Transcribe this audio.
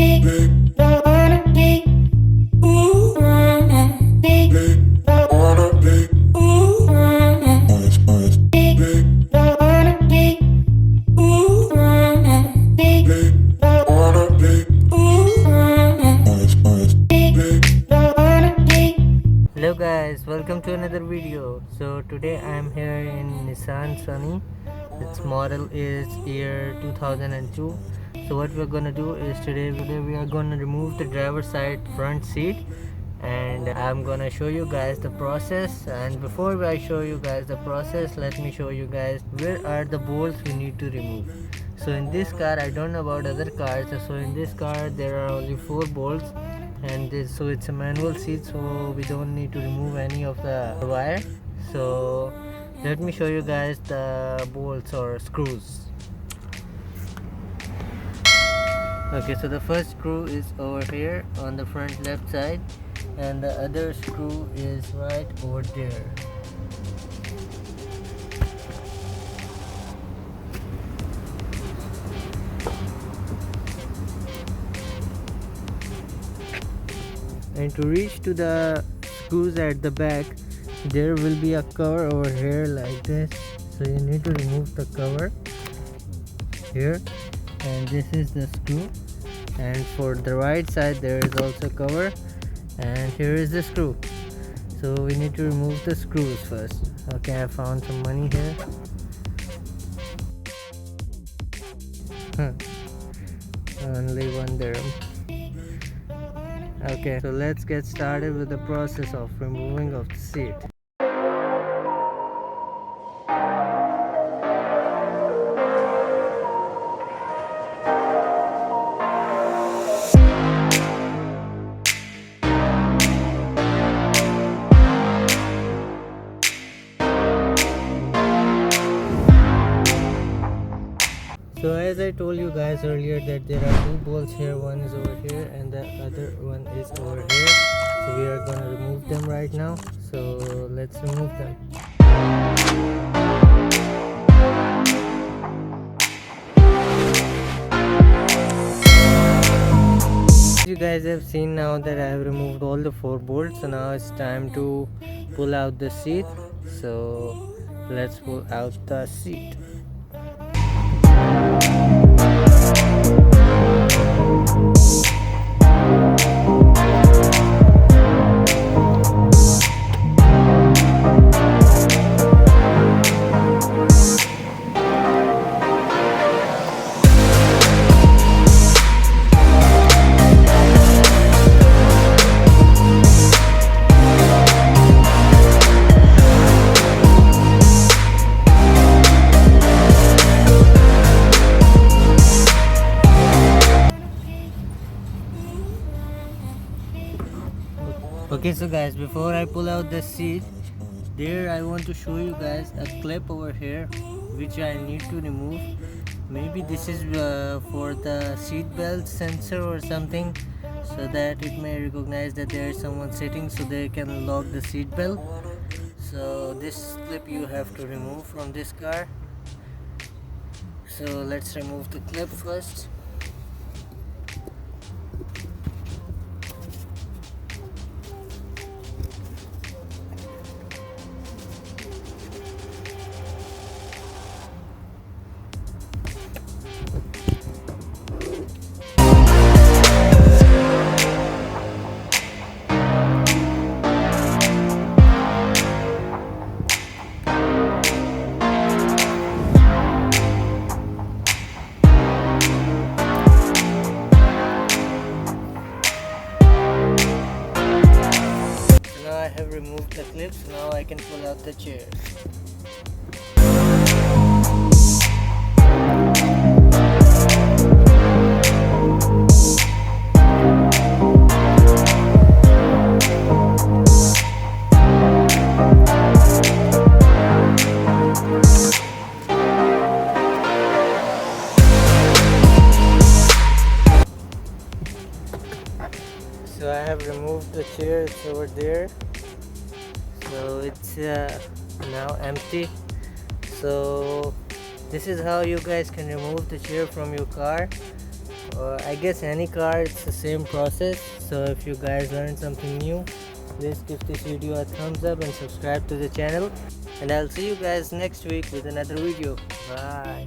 Hello guys, welcome to another video. So today I am here in Nissan Sunny. Its model is year 2002. So what we're gonna do is today we are gonna remove the driver's side front seat, and I'm gonna show you guys the process. And before I show you guys the process, let me show you guys where are the bolts we need to remove. So in this car, I don't know about other cars, so in this car there are only 4 bolts, and so it's a manual seat, so we don't need to remove any of the wire. So let me show you guys the bolts or screws. Okay, so the first screw is over here on the front left side, and the other screw is right over there. And to reach to the screws at the back, there will be a cover over here like this, so you need to remove the cover here, and this is the screw. And for the right side there is also cover, and here is the screw. So we need to remove the screws first. Okay, I found some money here. Only 1 dirham. Okay, so let's get started with the process of removing of the seat. So as I told you guys earlier that there are 2 bolts here, one is over here and the other one is over here. So we are gonna remove them right now. So let's remove them. You guys have seen now that I have removed all the 4 bolts. So now it's time to pull out the seat. So let's pull out the seat. Okay, so guys, before I pull out the seat, there I want to show you guys a clip over here which I need to remove. Maybe this is for the seat belt sensor or something, so that it may recognize that there is someone sitting, so they can lock the seat belt. So this clip you have to remove from this car. So let's remove the clip first. I have removed the clips. Now I can pull out the chair. So I have removed the chair, it's over there. So it's now empty. So this is how you guys can remove the chair from your car. I guess any car it's the same process. So if you guys learned something new, please give this video a thumbs up and subscribe to the channel, and I'll see you guys next week with another video. Bye.